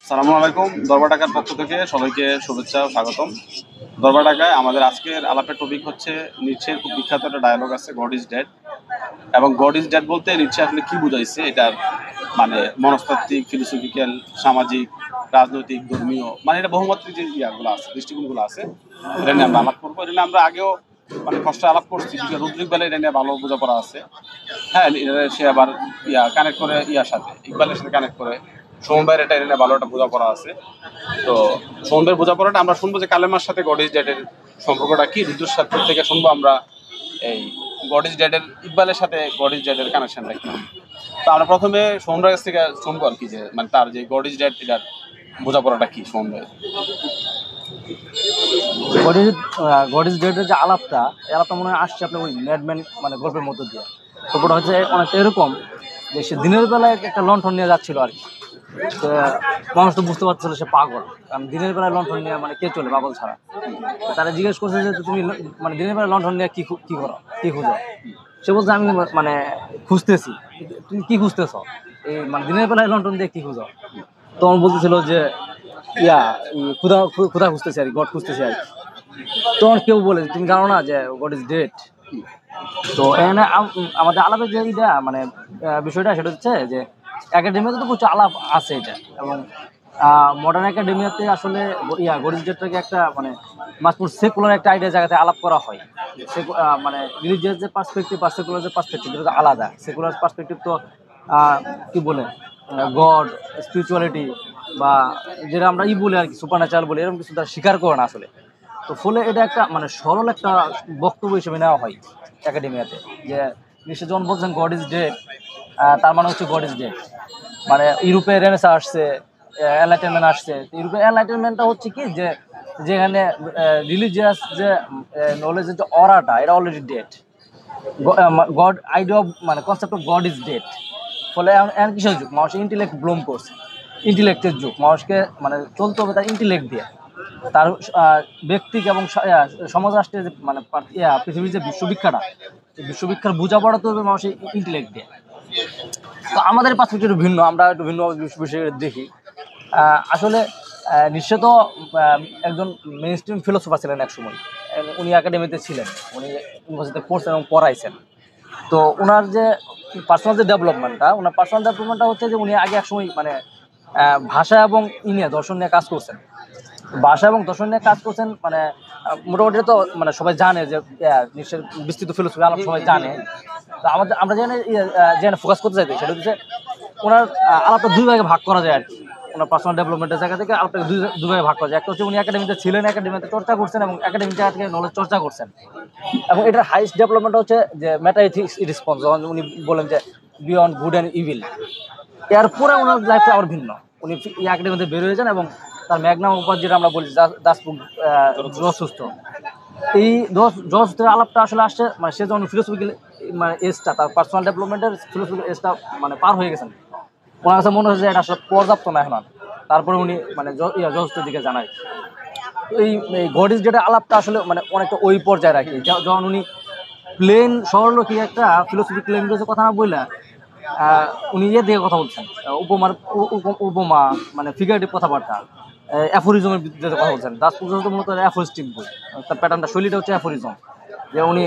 সালামু আলাইকুম। দরবার ঢাকার পক্ষ থেকে সবাইকে শুভেচ্ছা ও স্বাগতম। দরবার ঢাকায় আমাদের আজকের আলাপের টপিক হচ্ছে নিটশের খুব বিখ্যাত একটা ডায়ালগ আছে, গড ইজ ডেড। এবং গড ইজ ডেড বলতে নিটশে আসলে কি বুঝাইছে, এটার মানে মনস্তাত্ত্বিক, ফিলোসফিক্যাল, সামাজিক, রাজনৈতিক, ধর্মীয়, মানে এটা বহুমাত্রিক যে ইয়াগুলো আছে, দৃষ্টিকোণগুলো আছে, এটা নিয়ে আমরা আলাপ করবো। এটা নিয়ে আমরা আগেও মানে কষ্ট আলাপ করছি, রুদ্রিক বেলা এটা নিয়ে ভালো বোঝাপড়া আছে। হ্যাঁ, সে আবার কানেক্ট করে ইয়ার সাথে, ইকবালের সাথে কানেক্ট করে সোমবার এটা নিয়ে ভালো একটা বোঝাপড়া আছে। তো সোমবার বোঝাপড়াটা আমরা শুনবো যে কালেমার সাথে গড ইজ ডেডের সম্পর্কটা কি, রুদ্রের সাথে থেকে শুনবো আমরা এই গড ইজ ডেডের, ইকবালের সাথে গড ইজ ডেডের কানেকশনটা কি। তো আমরা প্রথমে সোমবার কাছ থেকে শুনবো আর কি, যে মানে তার যে গড ইজ ডেড এটার বোঝাপড়াটা কি সোমবার। গড ইজ ডেড যে আলাপটা, এই আলাপটা মনে হয় আসছে আপনার ওই ম্যাডম্যান মানে গল্পের মধ্য দিয়ে। গল্পটা হচ্ছে অনেকটা এরকম যে সে দিনের বেলায় একটা লণ্ঠন নিয়ে যাচ্ছিল আর কি। তো মানুষ তো বুঝতে পারছিল সে পাগল, কারণ দিনের বেলায় লণ্ঠন নিয়ে মানে কে চলে পাগল ছাড়া। তারা জিজ্ঞেস করছে যে তুমি মানে দিনের বেলায় লণ্ঠন নিয়ে কি করো, কি খুঁজো। সে বলছে আমি মানে খুঁজতেছি। তুমি কি খুঁজতেছ? এই মানে দিনের বেলায় লণ্ঠন দিয়ে কি খুঁজো? তখন বলতেছিল যে খুদা খুদা খুঁজতেছি আর কি, গড খুঁজতেছি আর কি। তখন কেউ বলে তুমি জানো না যে গড ইজ ডেড। তো এখানে আমাদের আলাপের যে মানে বিষয়টা সেটা হচ্ছে যে একাডেমিতে তো প্রচুর আলাপ আছে এটা, এবং মডার্ন একাডেমিয়াতে আসলে গড ইজ ডেডটাকে একটা মানে মাসপুর সেকুলার একটা আইডিয়া জায়গাতে আলাপ করা হয়। মানে রিলিজিয়াস যে পার্সপেক্টিভ আর সেকুলার যে পার্সপেক্টিভ এটা আলাদা। সেকুলার পার্সপেক্টিভ তো কি বলে গড, স্পিরিচুয়ালিটি বা যেটা আমরা বলি আর কি, সুপার ন্যাচারাল বলি, এরকম কিছু তারা স্বীকার করে না আসলে। তো ফলে এটা একটা মানে সরল একটা বক্তব্য হিসেবে নেওয়া হয় একাডেমিয়াতে, যে নিশ্চয় যখন বলছেন গড ইজ ডেড, তার মানে হচ্ছে গড ইজ ডেড। মানে ইউরোপে রেনেসাঁ আসছে, এনলাইটেনমেন্ট আসছে। ইউরোপের এনলাইটেনমেন্টটা হচ্ছে কি, যে যেখানে রিলিজিয়াস যে নলেজের যে অরাটা, এটা already dead. God idea of মানে concept of god is dead. ফলে এখন কিসের যুগ? মানুষের ইন্টেলেক্ট ব্লুম করছে, ইন্টেলেক্টের যুগ। মানুষকে মানে চলতে হবে তার ইন্টেলেক্ট দিয়ে, তার ব্যক্তিক এবং সমাজ রাষ্ট্রের যে মানে পৃথিবীর যে বিশ্ববিখ্যাটা, বিশ্ববিখ্যাত বোঝাপড়া তো হবে মানুষের ইন্টেলেক্ট দিয়ে। তো আমাদের পার্সপেক্টিভ একটু ভিন্ন, আমরা একটু ভিন্ন বিষয় দেখি। আসলে নিশ্চয় তো একজন মেইন স্ট্রিম ফিলোসফার ছিলেন এক সময়। উনি একাডেমিতে ছিলেন, উনি ইউনিভার্সিটিতে পড়ছেন এবং পড়াইছেন। তো ওনার যে পার্সোনাল যে ডেভেলপমেন্টটা হচ্ছে যে উনি আগে এক সময় মানে ভাষা এবং দর্শন নিয়ে কাজ করছেন। ভাষা এবং দর্শন নিয়ে কাজ করছেন, মানে মোটামুটি তো মানে সবাই জানে যে নিশ্চয় বিস্তৃত ফিলোসফি আলাপ সবাই জানে। তো আমরা যেখানে ফোকাস করতে চাইছি সেটা হচ্ছে ওনার আলাপটা দুই ভাগে ভাগ করা যায় আর কি। ওনার পার্সোনাল ডেভেলপমেন্টের জায়গা থেকে আলাপটাকে দুই ভাগে ভাগ করা যায়। একটা হচ্ছে উনি একাডেমিতে ছিলেন, একাডেমিতে চর্চা করছেন এবং একাডেমিক জায়গা থেকে নলেজ চর্চা করছেন। এবং এটার হাইস্ট ডেভেলপমেন্ট হচ্ছে যে মেটাএথিক্স রেসপন্স, যখন উনি বলেন যে বিয়ন্ড গুড অ্যান্ড ইভিল। এরপরে ওনার লাইফটা আবার ভিন্ন। উনি একাডেমিতে বের হয়ে যান এবং তার ম্যাগনাম উপাধি, যেটা আমরা বলি দাসপুর জসুস্থ, এই জসুস্থের আলাপটা আসলে আসছে মানে সে যখন ফিলোসফিক্যাল মানে এজটা, তার পার্সোনাল ডেভেলপমেন্টের ফিলোসফিক্যাল এজটা মানে পার হয়ে গেছেন। ওনার কাছে মনে হচ্ছে যে এটা আসলে পর্যাপ্ত না এখন। তারপরে উনি মানে জসুস্থের দিকে জানায়। এই গড ইজ ডেড আলাপটা আসলে মানে অনেকটা ওই পর্যায়ে রাখি, যখন উনি প্লেন সরলরৈখিক একটা ফিলোসফিক্যাল ল্যাঙ্গুয়েজের কথা না বললে উনি দিয়ে কথা বলছেন, উপমা মানে ফিগারেটিভ কথাবার্তা, অ্যাফোরিজমের ভিত্তিতে কথা বলছেন। দাসপুর মূলত অ্যাফোরিস্টিক বই, তার প্যাটার্নটা, শৈলীটা হচ্ছে অ্যাফোরিজম, যে উনি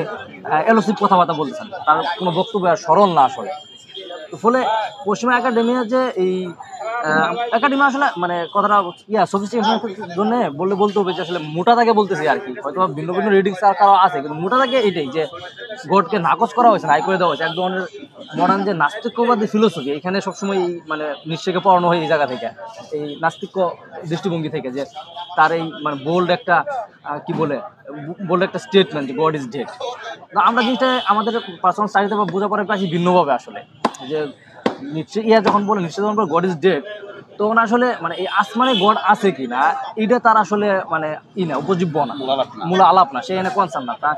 এলোসিভ কথাবার্তা বলতেছেন, তার কোনো বক্তব্য আর সরল না আসলে। তো ফলে পশ্চিমা একাডেমিয়া যে এই একাডেমি আসলে মানে কথাটা সফিস্টিকেশনের জন্য বলতে হবে যে আসলে মোটা তাকে বলতেছি আর কি। হয়তো ভিন্ন ভিন্ন রিডিং কারো আছে, কিন্তু মোটা তাকে এটাই যে গডকে নাকচ করা হয়েছে, নাই করে দেওয়া হয়েছে। এক ধরনের মডার্ন যে নাস্তিক্যবাদী ফিলোসফি, এখানে সবসময় মানে নিশ্চয়কে পড়ানো হয় এই জায়গা থেকে, এই নাস্তিক্য দৃষ্টিভঙ্গি থেকে, যে তার এই মানে বোল্ড একটা বোল্ড একটা স্টেটমেন্ট যে গড ইজ ডেড। আমরা জিনিসটা আমাদের পার্সোনাল স্টাডিতে বা বোঝাপড়ার কাছে ভিন্নভাবে আসলে, যে যখন বলে গড ইজ ডেড, তখন আসলে মানে এই আসমানে গড আছে কি না এটা তার আসলে মানে না উপজীব্য না, মূল আলাপ না, সে এনে কনসার্ন না।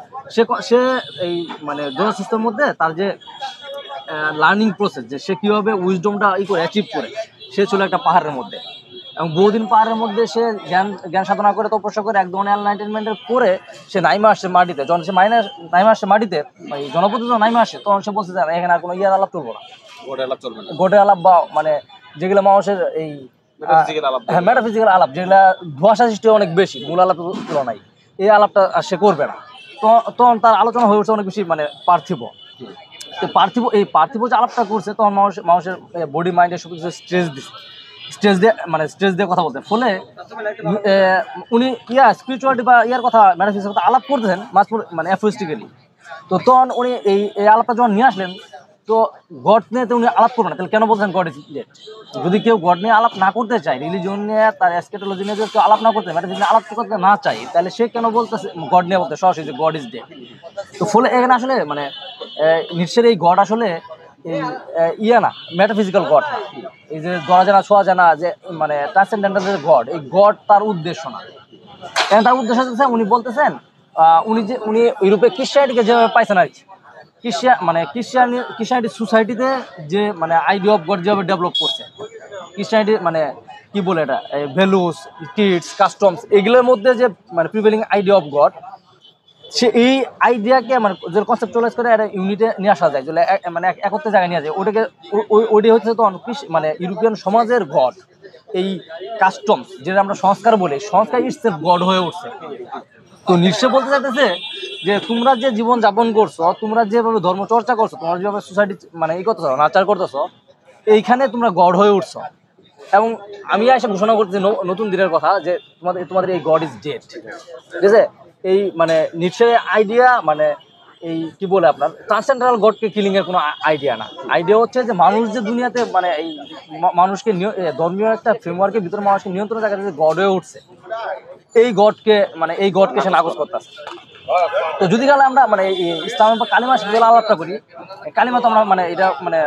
সে এই মানে জোরাসিস্টের মধ্যে তার যে লার্নিং প্রসেস, যে সে কীভাবে উইজডমটা করে অ্যাচিভ করে, সে ছিল একটা পাহাড়ের মধ্যে, এবং বহুদিন পাহাড়ের মধ্যে সে জ্ঞান সাধনা করে, তপস্যা করে, এক ধরনের এনলাইটেনমেন্টের পরে সে নাইমা আসছে মাটিতে। যখন সে নাইমা আসছে মাটিতে, এই জনপদ যখন নাইমা আসে, তখন সে বলছে যে এখানে আর কোনো আলাপ চলবো না, গোটের আলাপ বা মানে যেগুলো মানুষের এই মেটাফিজিক্যাল আলাপ। হ্যাঁ, মেটাফিজিক্যাল আলাপ, যেগুলা ধোঁয়াশা সৃষ্টি অনেক বেশি মূল আলাপের তুলনায়, এই আলাপটা আর সে করবে না। তখন তার আলোচনা হয়ে উঠছে অনেক বেশি মানে পার্থিব। তো পার্থিব যে আলাপটা করছে, তখন মানুষের বডি মাইন্ডে সব কিছু স্ট্রেস দিয়ে কথা বলতে, ফলে উনি স্পিরিচুয়ালিটি বা কথা মেটাফিজিক্যাল কথা আলাপ করতেছেন মানে অ্যাফোরিস্টিক্যালি। তো তখন উনি এই আলাপটা যখন নিয়ে আসলেন, তো গড নিয়ে তো উনি আলাপ করবেন না, তাহলে কেন বলছেন গড ইজ ডেড? যদি কেউ গড নিয়ে আলাপ না করতে চায়, রিলিজিয়ন নিয়ে তার এসকেটোলজি নিয়ে যদি কেউ আলাপ না করতে, মেটাফিজিক্যাল আলাপ করতে না চায়, তাহলে সে কেন বলতেছে গড নিয়ে বলতে সরাসরি যে গড ইজ ডেড? তো ফলে এখানে আসলে মানে নিশ্চয়ই এই গড আসলে এই না মেটাফিজিক্যাল গড না, এই যে ধরা জানা ছোঁয়া জানা যে মানে ট্রান্সেন্ডেন্টাল যে গড, এই গড তার উদ্দেশ্য না। এখন তার উদ্দেশ্য হচ্ছে উনি বলতেছেন উনি ইউরোপে খ্রিস্টানিটিকে যেভাবে পাইছেন আর কি, খ্রিস্টানিটি সোসাইটিতে যে মানে আইডিয়া অফ গড যেভাবে ডেভেলপ করছে, খ্রিস্টানিটি মানে কি বলে এটা, ভ্যালুস, ট্রিটস, কাস্টমস, এগুলোর মধ্যে যে মানে প্রিভেলিং আইডিয়া অফ গড, সে এই আইডিয়াকে মানে যে কনসেপ্টুয়ালাইজ করে একটা ইউনিটে নিয়ে আসা যায়, যেগুলো মানে একত্রে জায়গায় নিয়ে যায়, ওইটাই হচ্ছে তখন মানে ইউরোপিয়ান সমাজের গড। এই কাস্টমস যেটা আমরা সংস্কার বলি, সংস্কার ইটসেলফ গড হয়ে উঠছে। তো নিশ্চয় বলতে চাইতেছে যে তোমরা যে জীবন যাপন করছো, তোমরা যেভাবে ধর্ম চর্চা করছো, তোমরা যেভাবে সোসাইটি মানে এই করতেছো, নাচার করতেছো, এইখানে তোমরা গড হয়ে উঠছো। এবং আমি এসে ঘোষণা করতেছি নতুন দিনের কথা, যে তোমাদের এই গড ইজ ডেড। ঠিক আছে, এই মানে নিশ্চয় আইডিয়া মানে এই কি বলে আপনার ট্রান্সেন্ডেন্টাল গডকে কিলিং এর কোনো আইডিয়া না। আইডিয়া হচ্ছে যে মানুষ যে দুনিয়াতে মানে এই মানুষকে ধর্মীয় একটা ফ্রেমওয়ার্কের ভিতরে মানুষকে নিয়ন্ত্রণের জায়গাতে যে গড হয়ে উঠছে, এই গডকে সে নাকচ করতেছে। তো যদি গেলে আমরা মানে ইসলাম বা কালিমা শিখে আলাপটা করি, কালিমা তো আমরা মানে এটা মানে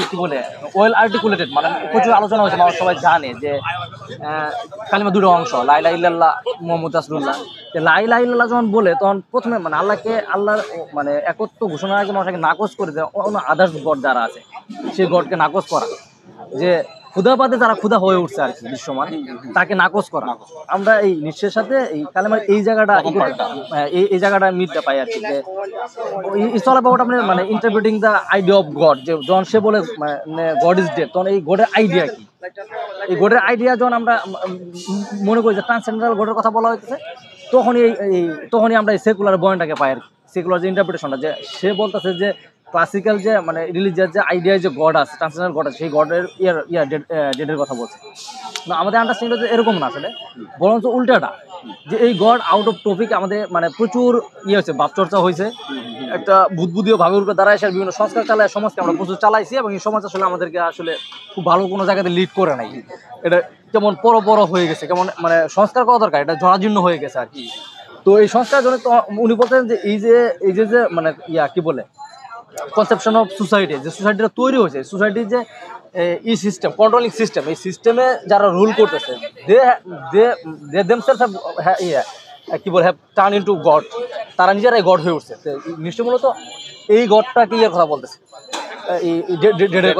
কি বলে ওয়েল আর্টিকুলেটেড, মানে প্রচুর আলোচনা হয়েছে, মানুষ সবাই জানে যে কালিমা দুটো অংশ, লা ইলাহা ইল্লাল্লাহ মুহাম্মদ রাসূলুল্লাহ। লা ইলাহা ইল্লাল্লাহ যখন বলে, তখন প্রথমে মানে আল্লাহর মানে একত্ব ঘোষণার আগে মানুষকে নাকচ করে দেয় অন্য আদার্স গড যারা আছে, সেই গডকে নাকচ করা, যে ক্ষুধাপাতে যারা ক্ষুধা হয়ে উঠছে আর কি বিশ্বমান, তাকে নাকচ করা। আমরা এই নিশ্চয়ের সাথে এই কালেমার এই জায়গাটা মিলতে পাই আর কি, যে ইটস অল অ্যাবাউট আপনার মানে interpreting the idea of god. যে যখন সে বলে মানে গড ইজ ডেড, তখন এই গডের আইডিয়া কি, এই গডের আইডিয়া যখন আমরা মনে করি যে ট্রান্সেন্ডেন্টাল গডের কথা বলা হয়েছে, তখনই আমরা এই সেকুলার বয়ানটাকে পাই আর কি, সেকুলার যে ইন্টারপ্রিটেশনটা, যে সে বলতেছে যে ক্লাসিক্যাল যে মানে রিলিজিয়াস যে আইডিয়া যে গড আছে, ট্রান্সেন্ডেন্টাল গড আছে, সেই গডের ডেডের কথা বলছে। আমাদের আন্ডারস্ট্যান্ডিং এরকম না আসলে, বরঞ্চ উল্টাটা, যে এই গড আউট অফ টপিক আমাদের মানে প্রচুর হয়েছে, ভাবচর্চা হয়েছে, একটা বুদ্বুদীয় ভাবের উপরে দাঁড়ায় এসে বিভিন্ন সংস্কার চালায়, সমাজকে আমরা প্রচুর চালাইছি, এবং এই সমাজ আসলে আমাদেরকে আসলে খুব ভালো কোনো জায়গাতে লিড করে নাই। এটা কেমন বড় হয়ে গেছে, কেমন মানে সংস্কার করা দরকার, এটা জরাজীর্ণ হয়ে গেছে আর কি। তো এই সংস্কার জন্য তো উনি বলতেন যে এই যে মানে কি বলে কনসেপশন অফ সোসাইটি, যে সোসাইটিটা তৈরি হয়েছে, সোসাইটির যে সিস্টেম, কন্ট্রোলিং সিস্টেম, এই সিস্টেমে যারা রুল করতেছে, দে দেমসেলফ কি বলে হ্যাভ টার্ন ইনটু গড, তারা নিজেরাই গড হয়ে উঠছে। নিশ্চয় মূলত এই গডটাকে কথা বলতেছে, এই ডেডের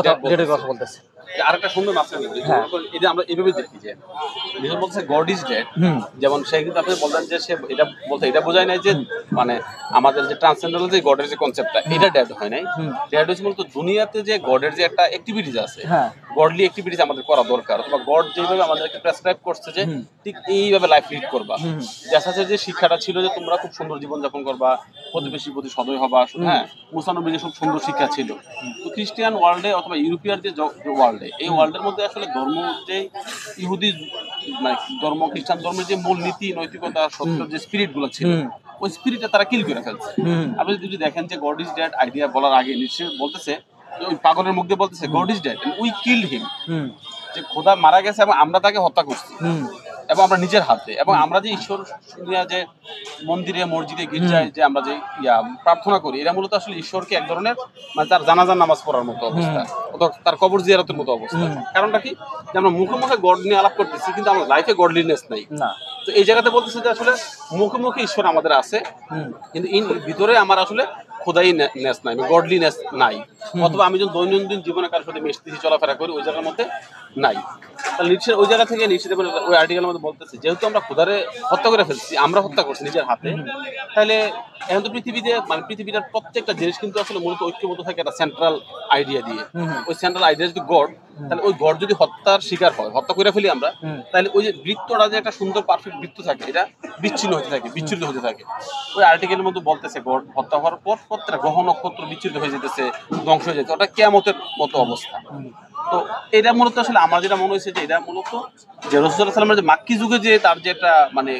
কথা বলতেছে। আরেকটা সুন্দর মাপটা এটা আমরা এইভাবে দেখি যে যখন বলছে গড ইজ ডেড, যেমন সে কিন্তু আপনি বললেন যে সে এটা বলতে এটা বোঝায় নাই যে মানে আমাদের যে ট্রান্সেন্ডেন্টাল যে গডের যে কনসেপ্টটা, এটা ডেড হয় নাই। ডেড হচ্ছে মূলত দুনিয়াতে যে গডের যে একটা অ্যাক্টিভিটিস আছে, গডলি অ্যাক্টিভিটিস আমাদের করা দরকার, অথবা গড যেভাবে আমাদেরকে প্রেসক্রাইব করছে যে ঠিক এইভাবে লাইফ লিড করবা, যার সাথে যে শিক্ষাটা ছিল যে তোমরা খুব সুন্দর জীবনযাপন করবা, প্রতিবেশীর প্রতি সদয় হবা, হ্যাঁ, মুসানবী যে সব সুন্দর শিক্ষা ছিল। তো খ্রিস্টিয়ান ওয়ার্ল্ডে অথবা ইউরোপিয়ার যে ওয়ার্ল্ডে, এই ওয়ার্ল্ডের মধ্যে আসলে ধর্ম যে ইহুদি মানে ধর্ম, খ্রিস্টান ধর্মের যে মূল নীতি, নৈতিকতা, সত্য যে স্পিরিট গুলো ছিল, ওই স্পিরিটটা তারা কিল করে ফেলছে। আপনি যদি দেখেন যে গড ইজ ডেড আইডিয়া বলার আগে নিশ্চয়ই বলতেছে, ওই পাগলের মুখ দিয়ে বলতেছে god is dead, we killed him, যে খোদা মারা গেছে এবং আমরা তাকে হত্যা করছি, এবং আমরা নিজের হাতে। এবং আমরা যে ঈশ্বর যে মন্দিরে, মসজিদে, গির্জায় যে আমরা যে প্রার্থনা করি, এটা মূলত আসলে ঈশ্বরকে এক ধরনের মানে তার জানাজার নামাজ পড়ার মতো অবস্থা, অথবা তার কবর জিয়ারতের মতো অবস্থা। কারণটা কি, যে আমরা মুখে মুখে গড নিয়ে আলাপ করতেছি, কিন্তু আমার লাইফে গডলিনেস নাই। তো এই জায়গাতে বলতেছে যে আসলে মুখে মুখে ঈশ্বর আমাদের আছে, কিন্তু ভিতরে আমার আসলে খোদাই নেস নাই, গডলিনেস নাই, অথবা আমি যখন দৈনন্দিন জীবনে কারোর সাথে মিশতেছি চলাফেরা করি ওই জায়গার মধ্যে নাই। তাহলে নিশ্চয় ওই জায়গা থেকে নিশ্চিত ওই আর্টিকেলের মধ্যে বলতেছে যেহেতু আমরা খোদারে হত্যা করে ফেলছি, আমরা হত্যা করছি নিজের হাতে, তাহলে এখন তো পৃথিবীতে মানে পৃথিবীর প্রত্যেকটা জিনিস কিন্তু আসলে মূলত ঐক্যবদ্ধ থাকে একটা সেন্ট্রাল আইডিয়া দিয়ে। ওই সেন্ট্রাল আইডিয়া যদি গড, তাহলে ওই গড যদি হত্যার শিকার হয়, হত্যা করে ফেলি আমরা, তাহলে ওই যে বৃত্তটা যে একটা সুন্দর পারফেক্ট বৃত্ত থাকে এটা বিচ্ছিন্ন হতে থাকে, বিচ্ছিন্ন হতে থাকে। ওই আর্টিকেলের মধ্যে বলতেছে গড হত্যা হওয়ার পর প্রত্যেকটা গ্রহ নক্ষত্র বিচ্ছিন্ন হয়ে যেতেছে, ধ্বংস হয়ে যেতে, ওটা কিয়ামতের মতো অবস্থা। তো এটা মূলত আসলে আমার যেটা মনে হয়েছে যে এটা মূলত যে রাসূলুল্লাহ সাল্লাল্লাহু আলাইহি ওয়াসাল্লামের যে মাক্কি যুগে যে তার যে একটা মানে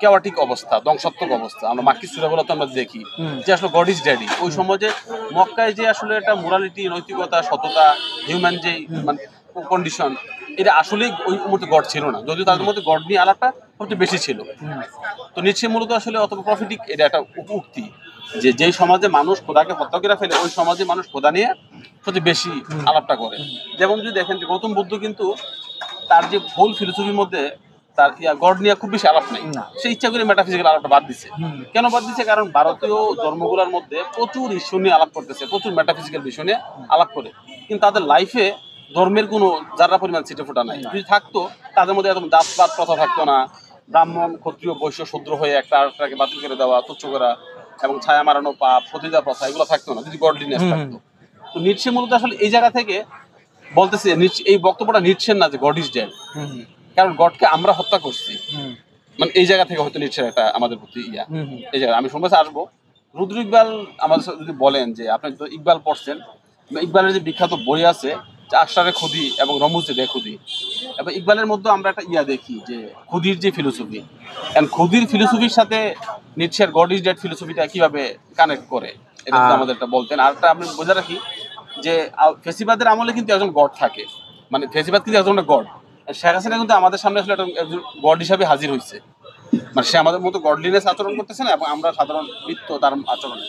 কেওয়াটিক অবস্থা, ধ্বংসাত্মক অবস্থা, আমরা মাক্কি সূরাগুলোতে আমরা দেখি যে আসলে গড ইজ ড্যাডি। ওই সময় যে মক্কায় যে আসলে একটা মোরালিটি, নৈতিকতা, সততা, হিউম্যান যে মানে কন্ডিশন, এটা আসলে ওই মুহূর্তে গড ছিল না, যদিও তাদের মধ্যে গড নিয়ে আলাপটা সবচেয়ে বেশি ছিল। তো নিচ্ছে মূলত আসলে অথবা প্রফিটিক এটা একটা উক্তি যে যেই সমাজে মানুষ খোদাকে হত্যা করে ফেলে ওই সমাজে মানুষ খোদা নিয়ে সবচেয়ে বেশি আলাপটা করে। যেমন যদি দেখেন যে গৌতম বুদ্ধ কিন্তু তার যে হোল ফিলোসফির মধ্যে তার গড নিয়ে খুব বেশি আলাপ নাই, সে ইচ্ছা করে মেটাফিজিক্যাল আলাপটা বাদ দিছে। কেন বাদ দিছে? কারণ ভারতীয় ধর্মগুলোর মধ্যে প্রচুর ইস্যু নিয়ে আলাপ করতেছে, প্রচুর মেটাফিজিক্যাল বিষয় নিয়ে আলাপ করে, কিন্তু তাদের লাইফে ধর্মের কোনো যারা পরিমাণ ছিটে ফোটা নাই। যদি থাকতো তাদের মধ্যে এত জাতপাত প্রথা থাকতো না, ব্রাহ্মণ ক্ষত্রিয় বৈশ্য শূদ্র হয়ে একটা আরেকটাকে বাতিল করে দেওয়া, তুচ্ছ করা এবং ছায়া মারানো পাপ, সতীদাহ প্রথা, এগুলো থাকতো না যদি গডলিনেস থাকতো। তো নিটশে মূলত আসলে এই জায়গা থেকে বলতেছে, এই বক্তব্যটা নিটশের না যে গড ইজ ডেড, কারণ গডকে আমরা হত্যা করছি, মানে এই জায়গা থেকে হয়তো নিটশের একটা আমাদের প্রতি এই জায়গা। আমি শুনতে আসবো রুদ্র ইকবাল আমাদের যদি বলেন যে আপনি তো ইকবাল পড়ছেন, ইকবালের যে বিখ্যাত বই আছে আশরারে খুদি এবং রমুজে খুদি, এবং ইকবালের মধ্যে আমরা একটা দেখি যে খুদির যে ফিলোসফি, খুদির ফিলোসফির সাথে নিটশের গড ইজ ডেড ফিলোসফিটা কিভাবে কানেক্ট করে এটা যদি আমাদের একটা বলতেন। আর একটা আমি বোঝা রাখি যে ফেসিবাদের আমলে কিন্তু একজন গড থাকে, মানে ফেসিবাদ কিন্তু একজন গড, শেখ হাসিনা কিন্তু আমাদের সামনে আসলে একজন গড হিসাবে হাজির হয়েছে, মানে সে আমাদের মতো গডলিনেস আচরণ করতেছে না এবং আমরা সাধারণ বৃত্ত তার আচরণে।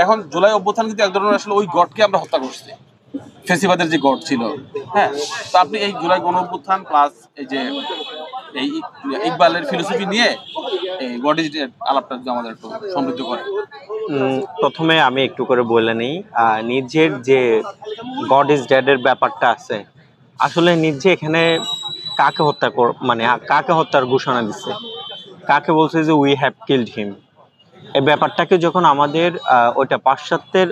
এখন জুলাই অভ্যুত্থান কিন্তু এক ধরনের আসলে ওই গডকে আমরা হত্যা করছি, ফেসিবাদের যে গড ছিল। হ্যাঁ, তো আপনি এই জুলাই গণ অভ্যুত্থান প্লাস এই যে এই ইকবালের ফিলোসফি নিয়ে এই গড ইজ ডেড আলাপটা যদি আমাদের একটু সমৃদ্ধ করে। প্রথমে আমি একটু করে বলে নিই, নিজের যে গড ইজ ডেড এর ব্যাপারটা আছে, আসলে নিজে এখানে কাকে হত্যা মানে কাকে হত্যার ঘোষণা দিচ্ছে, কাকে বলছে যে উই হ্যাভ কিলড হিম। এই ব্যাপারটাকে যখন আমাদের ওইটা পাশ্চাত্যের,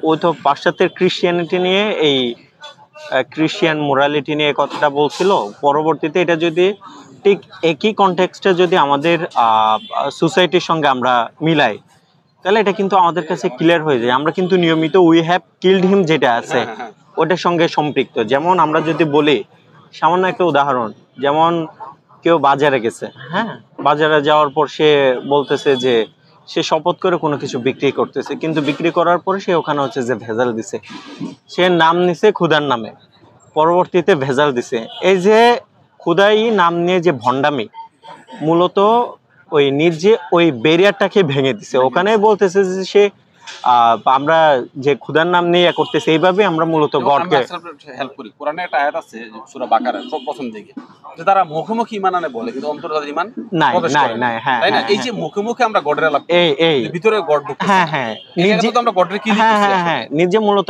ওই তো পাশ্চাত্যের ক্রিশ্চিয়ানিটি নিয়ে, এই ক্রিশ্চিয়ান মোরালিটি নিয়ে কথাটা বলছিল, পরবর্তীতে এটা যদি ঠিক একই কনটেক্সটে যদি আমাদের সোসাইটির সঙ্গে আমরা মিলাই, তাহলে এটা কিন্তু আমাদের কাছে ক্লিয়ার হয়ে যায়। আমরা কিন্তু নিয়মিত উই হ্যাভ কিলড হিম যেটা আছে ওটার সঙ্গে সম্পৃক্ত। যেমন আমরা যদি বলি, সামান্য একটা উদাহরণ, যেমন কেউ বাজারে গেছে, হ্যাঁ, বাজারে যাওয়ার পর সে বলতেছে যে সে শপথ করে কোনো কিছু বিক্রি করতেছে, কিন্তু বিক্রি করার পরে সে ওখানে হচ্ছে যে ভেজাল দিছে, সে নাম নিছে খুদার নামে, পরবর্তীতে ভেজাল দিছে। এই যে খুদাই নাম নিয়ে যে ভণ্ডামি, মূলত ওই নিজে ওই ব্যারিয়ারটাকে ভেঙে দিছে। ওখানে বলতেছে যে সে আমরা যে খুদার নাম নিয়ে করতেছে, এইভাবে আমরা মূলত গডকে হেল্প করি। কোরআনে একটা আয়াত আছে সূরা বাকারা প্রথম দিকে, যে তারা মুখোমুখি ঈমান আনে বলে কিন্তু অন্তরে তাদের ঈমান নাই নাই নাই। হ্যাঁ, তাই না? এই যে মুখোমুখি আমরা গডের আলাপ, এই ভিতরে গড ঢুকছে। হ্যাঁ হ্যাঁ, নিজে তো আমরা গডের কি লিখছি। হ্যাঁ হ্যাঁ, নিজে মূলত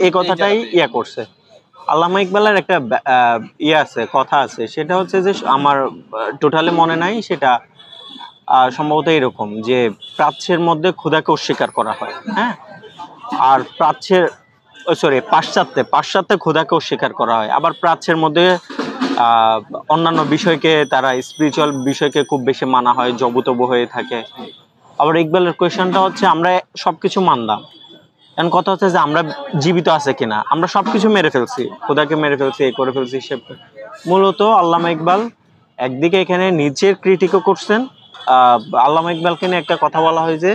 এই কথাটাই করছে। আল্লামা ইকবালের একটা আছে, কথা আছে, সেটা হচ্ছে যে আমার টোটালি মনে নাই, সেটা সম্ভবত এরকম যে প্রাচ্যের মধ্যে খোদাকে অস্বীকার করা হয়, হ্যাঁ, আর পাশ্চাত্যে খোদাকে অস্বীকার করা হয়, আবার প্রাচ্যের মধ্যে অন্যান্য বিষয়কে, তারা স্পিরিচুয়াল বিষয়কে খুব বেশি মানা হয়, জবুতবু হয়ে থাকে। আবার ইকবালের কোয়েশ্চনটা হচ্ছে আমরা সবকিছু মানলাম, এখন কথা হচ্ছে যে আমরা জীবিত আছে কিনা, আমরা সবকিছু মেরে ফেলছি, খোদাকে মেরে ফেলছি, এই করে ফেলছি, সে মূলত আল্লামা ইকবাল একদিকে এখানে নিজের ক্রিটিকও করছেন। আল্লামা ইকবালকে নিয়ে একটা কথা বলা হয় যে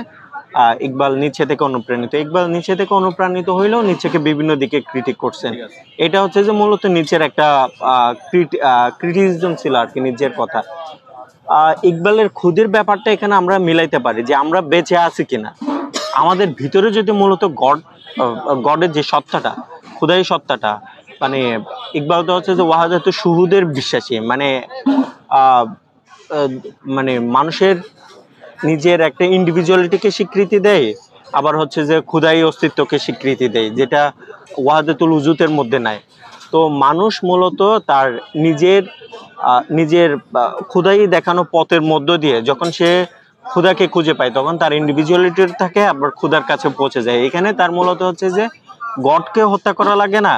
ইকবাল নিচে থেকে অনুপ্রাণিত। ইকবাল নিচে থেকে অনুপ্রাণিত হইলেও নিচেকে বিভিন্ন দিকে ক্রিটিক করছেন। এটা হচ্ছে যে মূলত নিচের একটা ক্রিটিসিজম ছিল আর কি, নিজের কথা। ইকবালের খুদের ব্যাপারটা এখানে আমরা মিলাইতে পারি যে আমরা বেঁচে আছি কিনা, আমাদের ভিতরে যদি মূলত গডের যে সত্তাটা, খুদাই সত্তাটা, মানে ইকবাল তো হচ্ছে যে ওয়াহাদাত শুহুদের বিশ্বাসী, মানে মানুষের নিজের একটা ইন্ডিভিজুয়ালিটিকে স্বীকৃতি দেয়, আবার হচ্ছে যে খুদাই অস্তিত্বকে স্বীকৃতি দেয়, যেটা ওয়াহাদাতুল উজুদের মধ্যে নাই। তো মানুষ মূলত তার নিজের খুদাই দেখানো পথের মধ্য দিয়ে যখন সে খুদাকে খুঁজে পায়, তখন তার ইন্ডিভিজুয়ালিটি থাকে, আবার খুদার কাছে পৌঁছে যায়। এখানে তার মূলত হচ্ছে যে গডকে হত্যা করা লাগে না,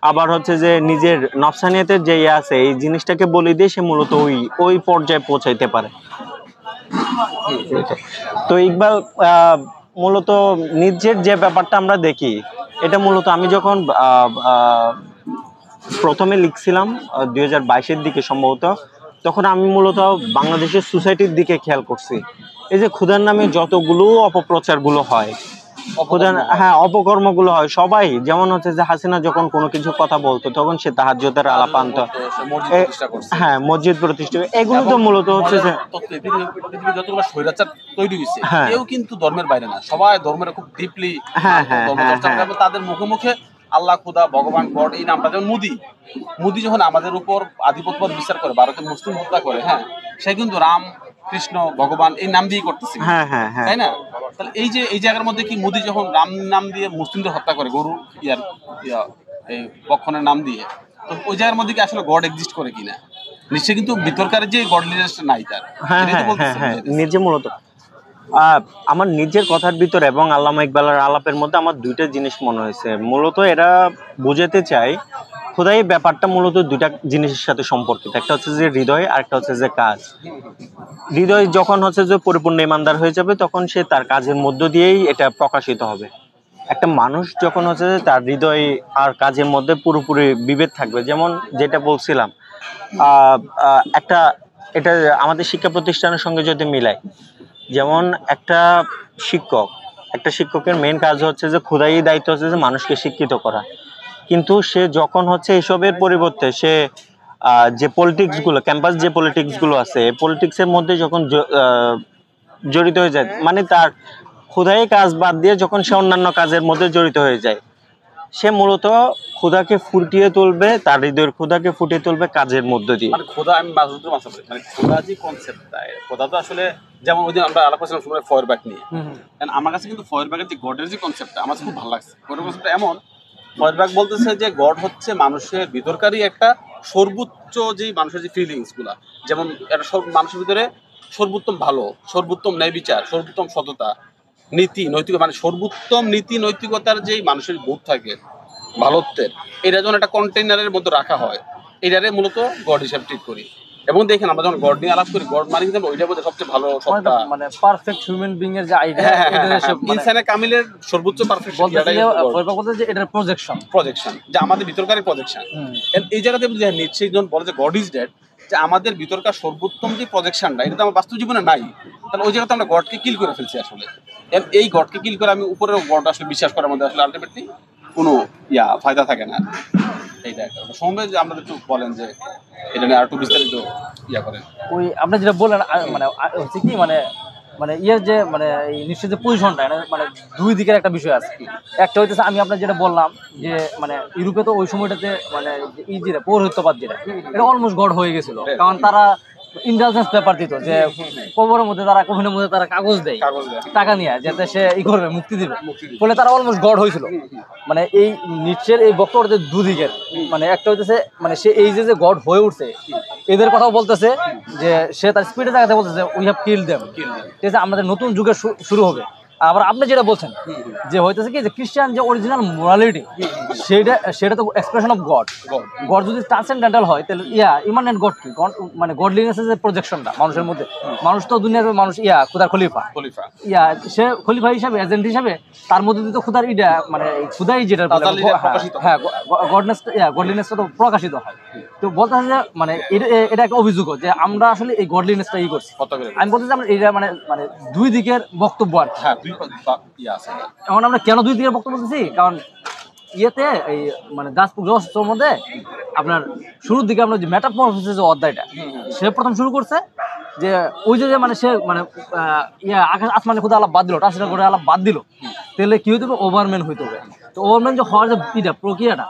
আবার হচ্ছে যে নিজের নফসানিয়াতের যে ইয়ে আছে এই জিনিসটাকে বলি দিয়ে সে মূলত ওই পর্যায়ে পৌঁছাইতে পারে। তো ইকবাল, মূলত নিজের যে ব্যাপারটা আমরা দেখি, এটা মূলত আমি যখন প্রথমে লিখছিলাম 2022-এর দিকে সম্ভবত, তখন আমি মূলত বাংলাদেশের সোসাইটির দিকে খেয়াল করছি। এই যে ক্ষুধার নামে যতগুলো অপপ্রচারগুলো হয়, হ্যাঁ অপকর্মগুলো হয়, সবাই যেমন হচ্ছে যে হাসিনা যখন কোনো কিছু কথা বলতো তখন সে তাহাজ্জুদের আলাপ আনতো, হ্যাঁ মসজিদ প্রতিষ্ঠা, এগুলো তো মূলত হচ্ছে যে পৃথিবীর যতগুলো স্বৈরাচার তৈরি হয়েছে কেউ কিন্তু ধর্মের বাইরে না, সবাই ধর্মের খুব ডিপলি তাদের মুখে মুখে আল্লাহ, খুদা, ভগবান, গড এই নামটা। যেমন মোদি যখন আমাদের উপর আধিপত্যবাদ বিচার করে, ভারতের মুসলিম হত্যা করে, হ্যাঁ সে কিন্তু রাম, কৃষ্ণ, ভগবান এই নাম দিয়ে করতেছে, তাই না? তাহলে এই জায়গার মধ্যে কি মোদি যখন রাম নাম দিয়ে মুসলিমদের হত্যা করে, গরু এই বক্ষণের নাম দিয়ে, তো ওই জায়গার মধ্যে কি আসলে গড এক্সিস্ট করে কিনা? নিশ্চয় কিন্তু ভিতরকার যে গডলিনেসটা নাই তার। নিজে মূলত আমার নিজের কথার ভিতরে এবং আল্লামা ইকবালের আলাপের মধ্যে আমার দুইটা জিনিস মনে হয়েছে। মূলত এরা বুঝাতে চায় খোদাই ব্যাপারটা মূলত দুইটা জিনিসের সাথে সম্পর্কিত, একটা হচ্ছে যে হৃদয় আর একটা হচ্ছে যে কাজ। হৃদয় যখন হচ্ছে যে পরিপূর্ণ ইমানদার হয়ে যাবে তখন সে তার কাজের মধ্য দিয়েই এটা প্রকাশিত হবে। একটা মানুষ যখন হচ্ছে যে তার হৃদয় আর কাজের মধ্যে পুরোপুরি বিভেদ থাকবে, যেমন যেটা বলছিলাম এটা আমাদের শিক্ষা প্রতিষ্ঠানের সঙ্গে যদি মিলাই, যেমন একটা শিক্ষকের মেইন কাজ হচ্ছে যে খোদাই দায়িত্ব হচ্ছে যে মানুষকে শিক্ষিত করা, কিন্তু সে যখন হচ্ছে এসবের পরিবর্তে সে যে পলিটিক্সগুলো, ক্যাম্পাস যে পলিটিক্সগুলো আছে, পলিটিক্সের মধ্যে যখন জড়িত হয়ে যায়, মানে তার খোদাই কাজ বাদ দিয়ে যখন সে অন্যান্য কাজের মধ্যে জড়িত হয়ে যায়, সে মূলত খোদাকে ফুটিয়ে তুলবে, তার হৃদয়ের খোদাকে ফুটিয়ে তুলবে কাজের মধ্য দিয়ে। মানে খোদা, আমি মানে খোদা যে কনসেপ্টটা, খোদা তো আসলে যেমন ওই দিন আমরা আলাপ করছিলাম সময় ফয়ারব্যাক নিয়ে, আমার কাছে কিন্তু ফয়ারব্যাকের যে গডের যে কনসেপ্টটা আমার খুব ভালো লাগছে। গডের কনসেপ্টটা এমন, ফয়ারব্যাক বলতেছে যে গড হচ্ছে মানুষের ভিতরকারই একটা সর্বোচ্চ যে মানুষের যে ফিলিংস গুলা, যেমন একটা মানুষের ভিতরে সর্বোত্তম ভালো, সর্বোত্তম ন্যায় বিচার, সর্বোত্তম সততা, নীতি নৈতিকতা, মানে সর্বোত্তম নীতি নৈতিকতার যেই মানুষের বোধ থাকে ভালোত্বের, এটা যখন একটা কন্টেইনারের মধ্যে রাখা হয়, এটারে মূলত গড হিসাবে ট্রিট করি। এবং দেখেন আমরা যখন গড নিয়ে আলাপ করি, গড মানে কিন্তু ওইটা বলতে সবচেয়ে ভালো সত্তা, মানে পারফেক্ট হিউম্যান বিং এর যে আইডিয়া, ইনসানে কামিলের সর্বোচ্চ পারফেক্ট বলতে যে এটার প্রজেকশন যে আমাদের ভিতরকারই প্রজেকশন। এই জায়গাতে নিচ্ছে যখন বলে যে গড ইজ ডেড, যে আমাদের ভিতরকার সর্বোত্তম যে প্রজেকশনটা এটা তো আমার বাস্তব জীবনে নাই, তাহলে ওই জায়গাতে আমরা গডকে কিল করে ফেলছি আসলে। এই গডকে কিল করে আমি উপরের গড আসলে বিশ্বাস করার মধ্যে আসলে আলটিমেটলি কোনো ফায়দা থাকে না। এইটা একটা সময় যে আমরা একটু বলেন যে এটা নিয়ে আর একটু বিস্তারিত করেন। ওই আপনি যেটা বললেন, মানে হচ্ছে কি মানে মানে ইয়ের যে মানে নিশ্চয় যে পজিশনটা, মানে দুই দিকের একটা বিষয় আছে। একটা হইতেছে আমি আপনার যেটা বললাম যে মানে ইউরোপে তো ওই সময়টাতে মানে যেটা পৌরহিত্যবাদ যেটা, এটা অলমোস্ট গড হয়ে গেছিল, কারণ তারা ইন্টেলিজেন্স পেপার দিত যে কবরের মধ্যে তারা কফিনের মধ্যে তারা কাগজ দেয় টাকা নিয়ে, যাতে সে করবে মুক্তি দিবে, ফলে তারা অলমোস্ট গড হয়েছিল। মানে এই নিশ্চয়ের এই বক্তব্যটা দুদিকের, মানে একটা হইতেছে মানে সে এই যে গড হয়ে উঠছে এদের কথাও বলতেছে যে সে তার স্পিডের জায়গাতে বলতেছে উই হ্যাভ কিলড দেম, ঠিক আছে, আমাদের নতুন যুগের শুরু হবে। আবার আপনি যেটা বলছেন যে হইতেছে কি যে খ্রিস্টান যে অরিজিনাল মোরালিটি, সেটা তো এক্সপ্রেশন অফ গড। গড যদি ট্রান্সেন্ডেন্টাল হয় তাহলে ইমার্জেন্ট গড কি, মানে গডলিনেসের যে প্রজেকশনটা মানুষের মধ্যে, মানুষ তো দুনিয়ার মানুষ খুদার খলিফা, সে খলিফা হিসাবে, এজেন্ট হিসাবে তার মধ্যে তো খুদার মানে খুদাই যেটা হ্যাঁ গডলিনেসটা তো প্রকাশিত হয়। তো বলতে হয় যে মানে এটা একটা অভিযোগ যে আমরা আসলে এই গডলিনেসটা করছি। আমি বলতে চাই আমরা এটা মানে মানে দুই দিকের বক্তব্য আর কি। এখন আমরা কেন দুই দিকের বক্তব্য বলতেছি, কারণ ইয়েতে এই মানে দাসপুর মধ্যে আপনার শুরুর দিকে আমরা যে মেটামরফিসিস যে অধ্যায়টা সে প্রথম শুরু করছে, যে ওই যে মানে সে মানে আকাশ আসমানে খোদা আলাপ বাদ দিল, টাসিরা করে আলাপ বাদ দিল, তাহলে কি হইতে হবে, ওভারম্যান হইতে হবে। তো ওভারম্যান যে হওয়ার যে প্রক্রিয়াটা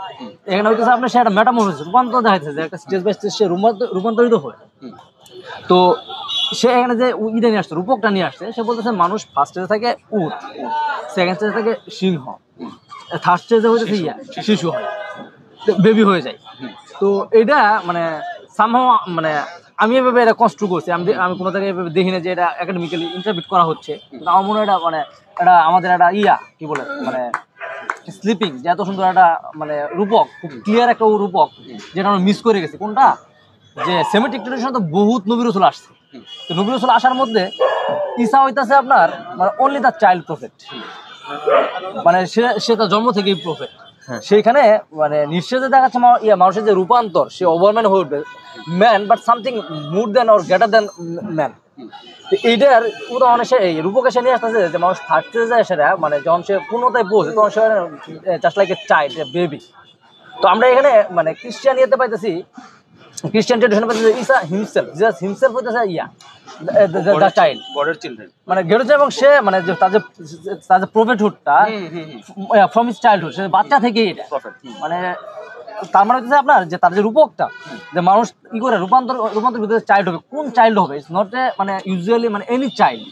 এখানে হইতেছে আপনার, সে একটা মেটামরফিসিস রূপান্তর দেখাইছে, যে একটা স্টেজ বাই স্টেজ সে রূপান্তরিত হয়। তো সে এখানে যে ইটা নিয়ে আসছে, রূপকটা নিয়ে আসছে, সে বলতেছে মানুষ ফার্স্ট স্টেজে থাকে উট, সেকেন্ড স্টেজে থাকে সিংহ, থার্ড স্টেজে হইতেছে শিশু হয়, বেবি হয়ে যায়। তো এটা মানে সামহাও মানে আমি এভাবে এটা কষ্ট করছি, আমি কোনো জায়গায় এভাবে দেখি না যে এটা একাডেমিক্যালি ইন্টারপ্রিট করা হচ্ছে। আমার মনে হয় এটা মানে এটা আমাদের একটা কি বলে মানে স্লিপিং, যে এত সুন্দর একটা মানে রূপক, খুব ক্লিয়ার একটা রূপক, যেটা আমরা মিস করে গেছি। কোনটা? যে সেমিটিক ট্রেডিশন তো বহুত নবী রাসূল আসছে, তো নবী রাসূল আসার মধ্যে ঈসা হইতাছে আপনার মানে অনলি দ্য চাইল্ড প্রফেট, মানে সে তার জন্ম থেকেই প্রফেট। সেইখানে মানে নিঃশ্চয় দেখাচ্ছে মানুষের যে রূপান্তর, সে ওভারম্যান হয়ে উঠবে, man but something more than or greater than man. এইটার উদাহরণে সে এই রূপকে সে নিয়ে আসতেছে যে মানুষ থাকতে যায়, সেটা মানে যখন সে পূর্ণতায় পৌঁছে তখন সে just like a child, a baby. তো আমরা এখানে মানে খ্রিস্টানিয়াতে পাইতেছি, খ্রিস্টান ট্রেডিশনে পাইতেছি ঈসা হিমসেলফ, জিসাস হিমসেলফ হইতেছে দ্য চাইল্ড, গডের চিলড্রেন, মানে গেড়েছে। এবং সে মানে যে তার যে প্রফেটহুডটা ফ্রম হিজ চাইল্ডহুড, সে বাচ্চা থেকেই এটা প্রফেট। মানে তার মানে হচ্ছে আপনার যে তার যে রূপকটা, যে মানুষ কি করে রূপান্তর ভিতরে চাইল্ড হবে, কোন চাইল্ড হবে, ইটস নট এ মানে ইউজুয়ালি মানে এনি চাইল্ড।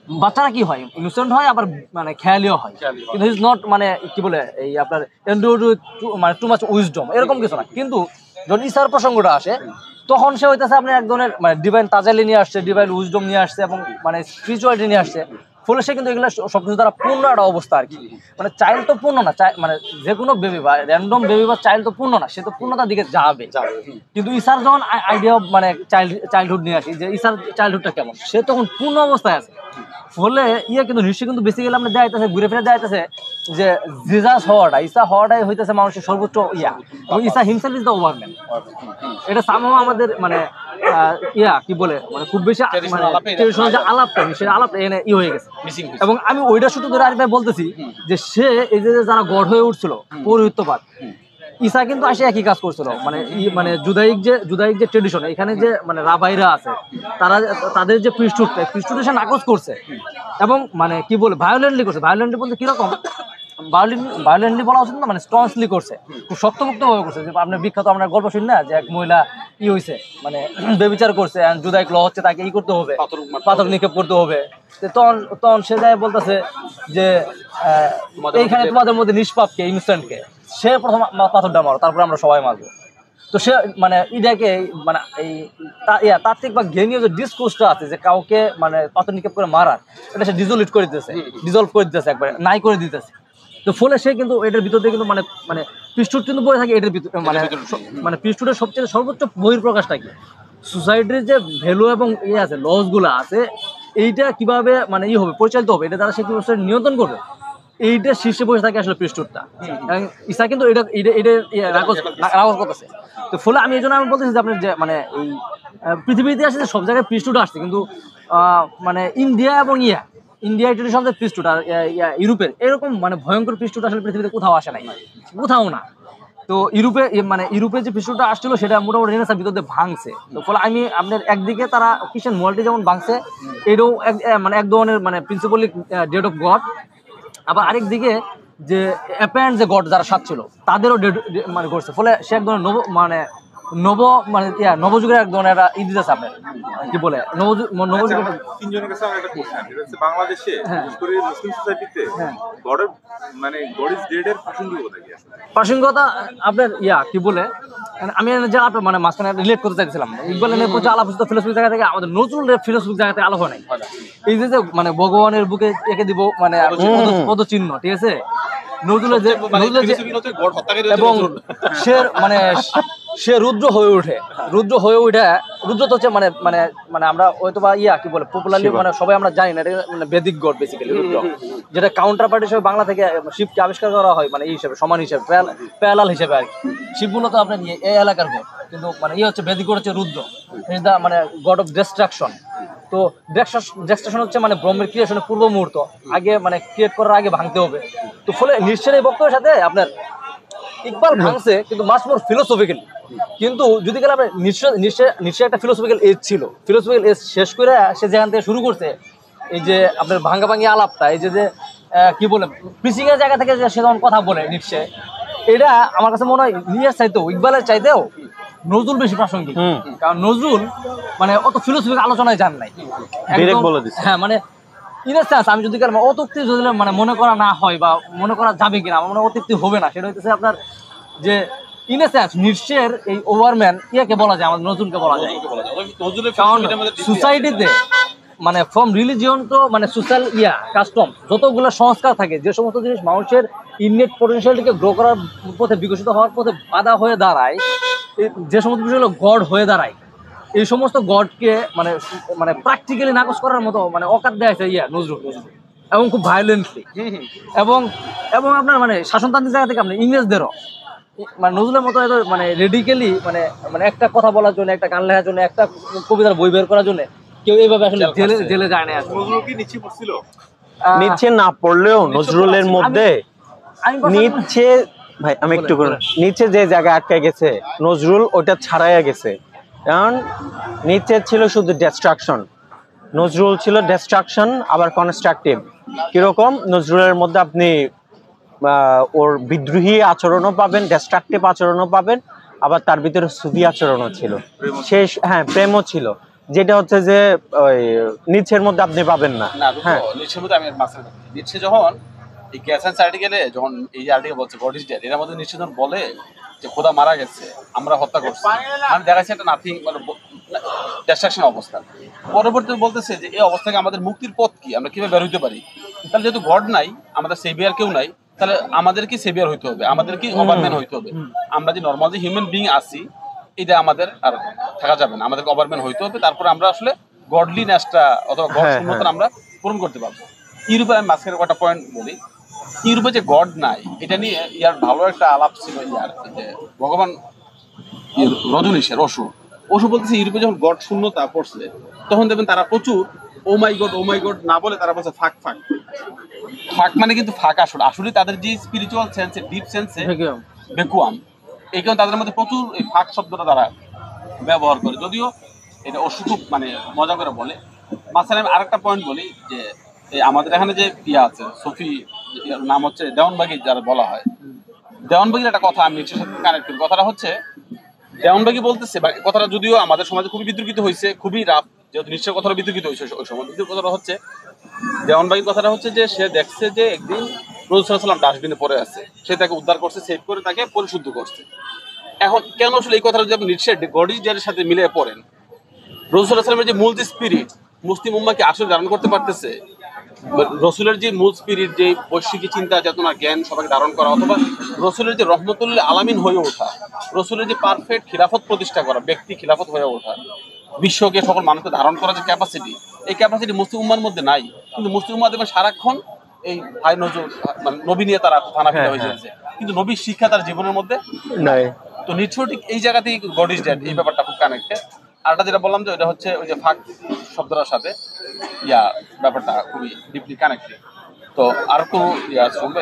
বাচ্চারা কি হয়, ইনোসেন্ট হয়, আবার মানে খেয়ালিও হয়, কিন্তু ইজ নট মানে কি বলে এই আপনার মানে টু মাচ উইজডম, এরকম কিছু না। কিন্তু যখন ঈসার প্রসঙ্গটা আসে, তখন সে হইতেছে আপনি এক ধরনের মানে ডিভাইন তাজালি নিয়ে আসছে, ডিভাইন উইজডম নিয়ে আসছে, এবং মানে স্পিরিচুয়ালিটি নিয়ে আসছে। ফলে সে কিন্তু এগুলো সবকিছু দ্বারা পূর্ণ একটা অবস্থা আর কি। মানে চাইল্ড তো পূর্ণ না, মানে যে কোনো বেবি বা র্যান্ডম বেবি বা চাইল্ড তো পূর্ণ না, সে তো পূর্ণতার দিকে যাবে। কিন্তু ঈসার যখন আইডিয়া অফ মানে চাইল্ডহুড নিয়ে আসি, যে ঈসার চাইল্ডহুডটা কেমন, সে তখন পূর্ণ অবস্থায় আছে। ফলে কিন্তু নিশ্চয় কিন্তু বেসিক্যালি আমরা দেখাইতেছে, ঘুরে ফিরে দেখাইতেছে যে জিজাস হওয়াটা, ঈসা হওয়াটাই হইতেছে মানুষের সর্বোচ্চ এবং ঈসা হিমসেলফ ইজ দ্য ওভারম্যান। এটা সামহাও আমাদের মানে কি বলে মানে খুব বেশি মানে ট্রেডিশনাল যে আলাপটা, সেটা আলাপটা এখানে হয়ে গেছে। এবং আমি ওইটা শুধু ধরে আরেকবার বলতেছি যে সে এই যে যারা গড হয়ে উঠছিল পৌরোহিত্যবাদ, ঈসা কিন্তু আসে একই কাজ করছিল। মানে মানে জুদাইক যে ট্রেডিশন, এখানে যে মানে রাবাইরা আছে, তাদের যে প্রিস্টহুড সে নাকচ করছে, এবং মানে কি বলে ভায়োলেন্টলি করছে। ভায়োলেন্টলি বলতে কিরকম, ভায়োলেন্টলি বলা উচিত না, মানে স্ট্রংলি করছে, খুব শক্তমুক্ত ভাবে করছে। যে আপনার বিখ্যাত আমরা গল্প শুনি না, যে এক মহিলা হয়েছে মানে বেবিচার করছে, জুদাইক ল হচ্ছে তাকে করতে হবে, পাথর নিক্ষেপ করতে হবে। তখন সে যায় বলতেছে যে এইখানে তোমাদের মধ্যে নিষ্পাপকে, ইনসেন্টকে, সে প্রথম পাথরটা মারো, তারপরে আমরা সবাই মারবো। তো সে মানে ইটাকে মানে এই তাত্ত্বিক বা জ্ঞানীয় যে ডিসকোর্সটা আছে, যে কাউকে মানে পাথর নিক্ষেপ করে মারার, এটা সে ডিজলভ করে দিতেছে একবারে নাই করে দিতেছে। তো ফলে সে কিন্তু এটার ভিতর দিয়ে কিন্তু মানে মানে পৃষ্ঠুট কিন্তু পড়ে থাকে এটার ভিতরে, মানে পৃষ্ঠুটের সবচেয়ে সর্বোচ্চ বহির্প্রকাশটা কি, সোসাইটির যে ভ্যালু এবং আছে লসগুলো আছে, এইটা কিভাবে মানে হবে পরিচালিত হবে, এটা দ্বারা সে কি নিয়ন্ত্রণ করবে, এইটা শীর্ষে বসে থাকে আসলে পৃষ্ঠটা। ঈসা কিন্তু এটা রাগজ করতেছে। তো ফলে আমি এই জন্য আমি বলতেছি যে আপনার যে মানে এই পৃথিবীর ইতিহাসে যে সব জায়গায় পৃষ্ঠটা আসছে, কিন্তু মানে ইন্ডিয়া এবং ইন্ডিয়া ট্রেডিশন যে পৃষ্ঠটা আর ইউরোপের এরকম মানে ভয়ঙ্কর পৃষ্ঠটা আসলে পৃথিবীতে কোথাও আসে নাই, কোথাও না। তো ইউরোপে যে পৃষ্ঠটা আসছিল, সেটা মোটামুটি রেনেসাঁর ভিতর দিয়ে ভাঙছে। তো ফলে আমি আপনার একদিকে তারা খ্রিস্টান মোরালিটি যেমন ভাঙছে, এটাও মানে এক ধরনের মানে প্রিন্সিপালি ডেট অফ গড। আবার আরেক দিকে যে অ্যাপারেন্ট যে গড যারা সাত ছিল, তাদেরও মানে করছে। ফলে সে এক ধরনের নবযুগের এক ধরনের একটা দিতেছে আপনার কি বলে নবযুগের। তিনজনের কাছে আমার একটা কোশ্চেন, এটা হচ্ছে বাংলাদেশে বিশেষ করে মুসলিম সোসাইটিতে গডের মানে গড ইজ ডেড এর প্রাসঙ্গিকতা কি আছে? প্রাসঙ্গিকতা আপনার কি বলে, আমি যে আপনার মানে মাঝখানে রিলেট করতে চাইছিলাম, ইকবালের প্রতি আলাপ হচ্ছে ফিলোসফিক জায়গা থেকে, আমাদের নজরুলের ফিলোসফিক জায়গা থেকে আলাপ হয় নাই। এই যে মানে ভগবানের বুকে এঁকে দিব মানে পদচিহ্ন, ঠিক আছে, নজরুলের যে এবং সে রুদ্র হয়ে ওঠে, রুদ্র তো হচ্ছে মানে মানে মানে আমরা হয়তো বা কি বলে পপুলারলি মানে সবাই আমরা জানি না, এটা মানে বেদিক গড বেসিক্যালি রুদ্র, যেটা কাউন্টার পার্ট হিসেবে বাংলা থেকে শিবকে আবিষ্কার করা হয়, মানে এই হিসেবে সমান হিসেবে প্যারালাল হিসেবে আর কি। শিব মূলত আপনার এই এলাকার গড, কিন্তু মানে হচ্ছে বেদিক গড হচ্ছে রুদ্র, ইজ দা মানে গড অফ ডিস্ট্রাকশন। তো ডিস্ট্রাকশন হচ্ছে মানে ব্রহ্মের ক্রিয়েশনের পূর্ব মুহূর্ত, আগে মানে ক্রিয়েট করার আগে ভাঙতে হবে। তো ফলে নিশ্চয় এই বক্তব্যের সাথে আপনার ইকবাল ভাঙছে, কিন্তু মাস মোর ফিলোসফিক্যালি। কিন্তু যদি গেলে আপনার নিশ্চয় একটা ফিলোসফিক্যাল এজ ছিল, ফিলোসফিক্যাল এজ শেষ করে সে যেখান থেকে শুরু করছে এই যে আপনার ভাঙ্গি আলাপটা, এই যে কি বলে প্রিচিং এর জায়গা থেকে যে সে যখন কথা বলে নিশ্চয়, এটা আমার কাছে মনে হয় নিজের চাইতেও ইকবালের চাইতেও নজরুল বেশি প্রাসঙ্গিক। কারণ নজরুল মানে অত ফিলোসফিক আলোচনায় যান নাই, ডিরেক্ট বলে দিচ্ছে। হ্যাঁ মানে ইন এ সেন্স আমি যদি অতৃপ্তি যদি মানে মনে করা না হয় বা মনে করা যাবে কিনা, আমার মনে হয় অতৃপ্তি হবে না। সেটা হচ্ছে আপনার যে ইন এ সেন্স নিশ্চয়ের এই ওভারম্যান ইয়াকে বলা যায়, আমাদের নজরুলকে বলা যায়। কারণ সোসাইটিতে মানে ফ্রম রিলিজিয়ন তো মানে সোশ্যাল কাস্টম যতগুলো সংস্কার থাকে, যে সমস্ত জিনিস মানুষের ইননেট পটেনশিয়ালটিকে গ্রো করার পথে বিকশিত হওয়ার পথে বাধা হয়ে দাঁড়ায়, যে সমস্ত বিষয়গুলো গড হয়ে দাঁড়ায়, এই সমস্ত গডকে মানে মানে প্র্যাকটিক্যালি নাকচ করার মতো মানে অকাত দেয় নজরুল, এবং খুব ভায়োলেন্টলি। এবং এবং আপনার মানে শাসনতান্ত্রিক জায়গা থেকে আপনি ইংরেজদেরও মানে নজরুলের মতো মানে রেডিক্যালি মানে মানে একটা কথা বলার জন্য, একটা গান লেখার জন্য, একটা কবিতার বই বের করার জন্য কেউ এইভাবে আসলে জেলে যায় না। নজরুল কি নিচে পড়ছিল? নিচে না পড়লেও নজরুলের মধ্যে নিচে, ভাই আমি একটু করে, নিচে যে জায়গায় আটকে গেছে নজরুল ওটা ছাড়াইয়া গেছে। কারণ নিচে ছিল শুধু ডিস্ট্রাকশন, নজরুল ছিল ডিস্ট্রাকশন আবার কনস্ট্রাকটিভ। কিরকম? নজরুলের মধ্যে আপনি ওর বিদ্রোহী আচরণও পাবেন, ডিস্ট্রাকটিভ আচরণও পাবেন, আবার তার ভিতরে সুফি আচরণও ছিল, শেষ হ্যাঁ প্রেমও ছিল, যেটা হচ্ছে যে ওই নিচের মধ্যে আপনি পাবেন না। হ্যাঁ, নিচের মধ্যে আমি নিচে যখন এই গ্যাস আর্টিকেলে যখন এই যে আর্টিকেল বলছে গড ইজ ডেড, এর মধ্যে নিশ্চয় যখন বলে যে খোদা মারা গেছে, আমরা হত্যা করছি, মানে দেখা যাচ্ছে একটা নাথিং মানে ডিস্ট্রাকশন অবস্থা। পরবর্তীতে বলতেছে যে এই অবস্থাকে আমাদের মুক্তির পথ কি, আমরা কিভাবে বের হইতে পারি। তাহলে যেহেতু গড নাই, আমাদের সেভিয়ার কেউ নাই, তাহলে আমাদের কি সেভিয়ার হইতে হবে, আমাদের কি ওভারম্যান হইতে হবে। আমরা যে নর্মাল যে হিউম্যান বিং আছি, এটা আমাদের আর থাকা যাবে না, আমাদেরকে ওভারম্যান হইতে হবে। তারপরে আমরা আসলে গডলিনেসটা অথবা গড শূন্যতা আমরা পূরণ করতে পারবো। ইউরোপে আমি মাঝখানে একটা পয়েন্ট বলি, ইউরোপে যে গড নাই এটা নিয়ে ইয়ার ভালো একটা আলাপ ছিল। যে ভগবান রজনীশের অসু বলতেছে ইউরোপে যখন গড শূন্যতা পড়ছে, তখন দেখবেন তারা প্রচুর ও মাই গড না বলে তারা বলছে ফাঁক ফাঁক ফাঁক, মানে কিন্তু ফাঁক আসলে আসলে তাদের যে স্পিরিচুয়াল সেন্সে, ডিপ সেন্সে ভ্যাকুয়াম, এই কারণে তাদের মধ্যে প্রচুর এই ফাঁক শব্দটা তারা ব্যবহার করে। যদিও এটা অসু খুব মানে মজা করে বলে। মাঝখানে আমি আরেকটা পয়েন্ট বলি যে আমাদের এখানে যে আছে সফি নাম হচ্ছে দেওয়ানবাগি যারা বলা হয়, দেওয়ানবাগির একটা কথা আমি নিশ্চয় সাথে কানেক্ট করি। কথাটা হচ্ছে দেওয়ানবাগি বলতেছে, কথাটা যদিও আমাদের সমাজে খুবই বিতর্কিত হয়েছে, খুবই রাফ, যেহেতু নিশ্চয় কথাটা বিতর্কিত হয়েছে ওই সময়। কথাটা হচ্ছে দেওয়ানবাগির কথাটা হচ্ছে যে সে দেখছে যে একদিন রসুল সাল্লাল্লাহু আলাইহি ওয়াসাল্লাম ডাস্টবিনে পড়ে আছে, সে তাকে উদ্ধার করছে, সেভ করে তাকে পরিশুদ্ধ করছে। এখন কেন আসলে এই কথাটা যদি আপনি নিশ্চয় গড ইজ ডেডের সাথে মিলিয়ে পড়েন, রসুল সাল্লাল্লাহু আলাইহি ওয়াসাল্লামের যে মূল যে স্পিরিট মুসলিম উম্মাহকে আসলে ধারণ করতে পারতেছে, রসুলের যে মূল স্পিরিট, যে বৈশ্বিক চিন্তা চেতনা জ্ঞান সবাইকে ধারণ করা, অথবা রসুলের যে রহমতুল আলামিন হয়ে ওঠা, রসুলের যে পারফেক্ট খিলাফত প্রতিষ্ঠা করা, ব্যক্তি খিলাফত হয়ে ওঠা, বিশ্বকে সকল মানুষকে ধারণ করার যে ক্যাপাসিটি, এই ক্যাপাসিটি মুসলিম উম্মার মধ্যে নাই। কিন্তু মুসলিম উম্মাহ দেখবেন সারাক্ষণ এই ভাই নজর মানে নবী নিয়ে তারা ফানাফিনা হয়ে যাচ্ছে, কিন্তু নবীর শিক্ষা তার জীবনের মধ্যে নাই। তো নিশ্চয় ঠিক এই জায়গাতেই গড ইজ ডেড এই ব্যাপারটা খুব কানেক্টেড। আরটা যেটা বললাম যে ওইটা হচ্ছে ওই যে ফাঁক শব্দটার সাথে ব্যাপারটা খুবই ডিপলি কানেক্টেড। তো আর কোনো শুনবে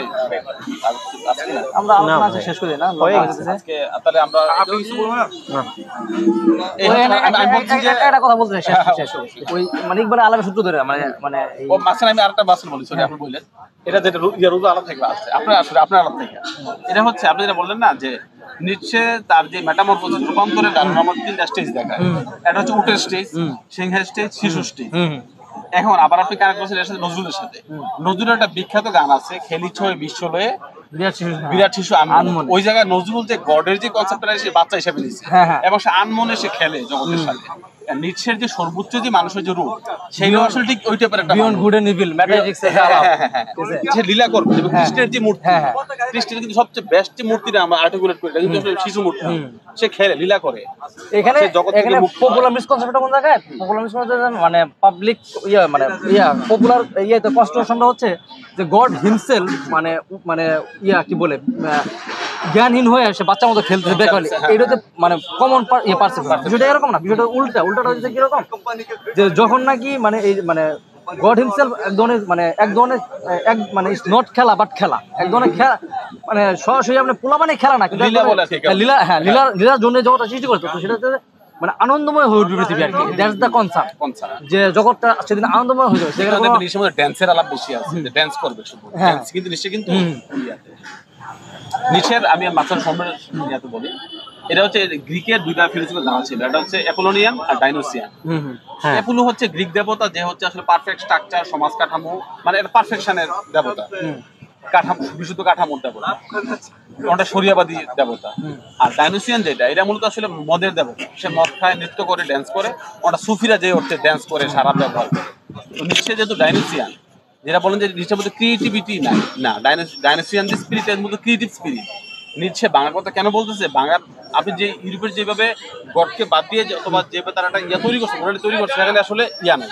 আমরা আলোচনা শেষ করি না আজকে, তাহলে আমরা আমি বলছি যে একটা কথা বলতে শেষ ওই মানে একবার আলাদা সূত্র ধরে মানে মানে ও মাঝখানে আমি আরেকটা বাসন বলি, সরি আপনি বললেন এটা যেটা রুজু আলাদা থেকে আসছে, আপনার আসলে আপনার আলাদা থেকে এটা হচ্ছে আপনি যেটা বললেন না যে নিচ্ছে তার যে মেটামরফোসিস রূপান্তরের ধারণা আমাদের তিনটা স্টেজ দেখায়। এটা হচ্ছে উটের স্টেজ, সিংহের স্টেজ, শিশু স্টেজ। এখন আবার আপনি কানেক্ট করছেন এর সাথে নজরুলের সাথে। নজরুলের একটা বিখ্যাত গান আছে খেলি ছয় বিশ্ব লয়ে বিরাট শিশু আনমন। ওই জায়গায় নজরুল যে গডের যে কনসেপ্টটা সে বাচ্চা হিসেবে নিচ্ছে এবং সে আনমনে সে খেলে জগতের সাথে। নিচ্ছের যে সর্বোচ্চ যে মানুষের যে রূপ, সেইটা আসলে ঠিক ওই টাইপের একটা বিয়ন্ড গুড এন্ড ইভিল ম্যাটারিক্স এর যে লীলা করবে। এবং কৃষ্ণের যে মূর্তি, কৃষ্ণের কিন্তু সবচেয়ে বেস্ট যে মূর্তিটা আমরা আর্টিকুলেট করি এটা কিন্তু আসলে শিশু মূর্তি। সে খেলে লীলা করে। এখানে এখানে পপুলার মিসকনসেপ্টটা কোন জায়গায়? পপুলার মিসকনসেপ্ট মানে পাবলিক মানে পপুলার তো কনস্টিটিউশনটা হচ্ছে যে গড হিমসেলফ মানে মানে কি বলে জ্ঞানহীন হয়ে সে বাচ্চার মতো খেলতে বেকালি, এইটাতে মানে কমন পারসেপশন। বিষয়টা এরকম না, বিষয়টা উল্টাটা হচ্ছে কিরকম যে যখন নাকি মানে এই মানে গড হিমসেলফ এক ধরনের মানে ইটস নট খেলা বাট খেলা, এক ধরনের খেলা মানে সরাসরি আপনি পোলা মানে খেলা না, কিন্তু লীলা লীলার জন্য জগৎটা সৃষ্টি করতে, তো সেটা মানে আনন্দময় হয়ে উঠবে পৃথিবী আর কি। দ্যাটস দ্য কনসার্ট, যে জগৎটা সেদিন আনন্দময় হয়ে যাবে। সেখানে নিশ্চয় ড্যান্সের আলাপ বেশি আছে, যে ড্যান্স করবে শুধু ড্যান্স, কিন্তু নিশ্চয় কিন্তু নিচের আমি মাথার সম্মেলন বলি এটা হচ্ছে গ্রিকের দুইটা ফিলোসফির ধারা ছিল, এটা হচ্ছে অ্যাপোলোনিয়ান আর ডাইনোসিয়ান। হ্যাঁ অ্যাপোলো হচ্ছে গ্রিক দেবতা, যে হচ্ছে আসলে পারফেক্ট স্ট্রাকচার, সমাজ কাঠামো, মানে এটা পারফেকশনের দেবতা, কাঠামো, বিশুদ্ধ কাঠামোর দেবতা, ওটা শরিয়াবাদী দেবতা। আর ডাইনোসিয়ান যেটা, এটা মূলত আসলে মদের দেবতা, সে মদ খায়, নৃত্য করে, ড্যান্স করে, ওটা সুফিরা যে অর্থে ড্যান্স করে, সারা ব্যবহার করে। তো নিশ্চয় যেহেতু ডাইনোসিয়ান, যেটা বলেন যে নিশ্চয় মধ্যে ক্রিয়েটিভিটি নাই, না, ডাইনোসিয়ান যে স্পিরিট, এর মধ্যে ক্রিয়েটিভ স্পিরিট। নিচ্ছে বাংলার কথা কেন বলতেছে, বাংলার আপনি যে ইউরোপের যেভাবে গডকে বাদ দিয়ে অথবা যেভাবে তারা একটা ইয়া তৈরি করছে, মোরালি তৈরি করছে, সেখানে আসলে ইয়া নাই,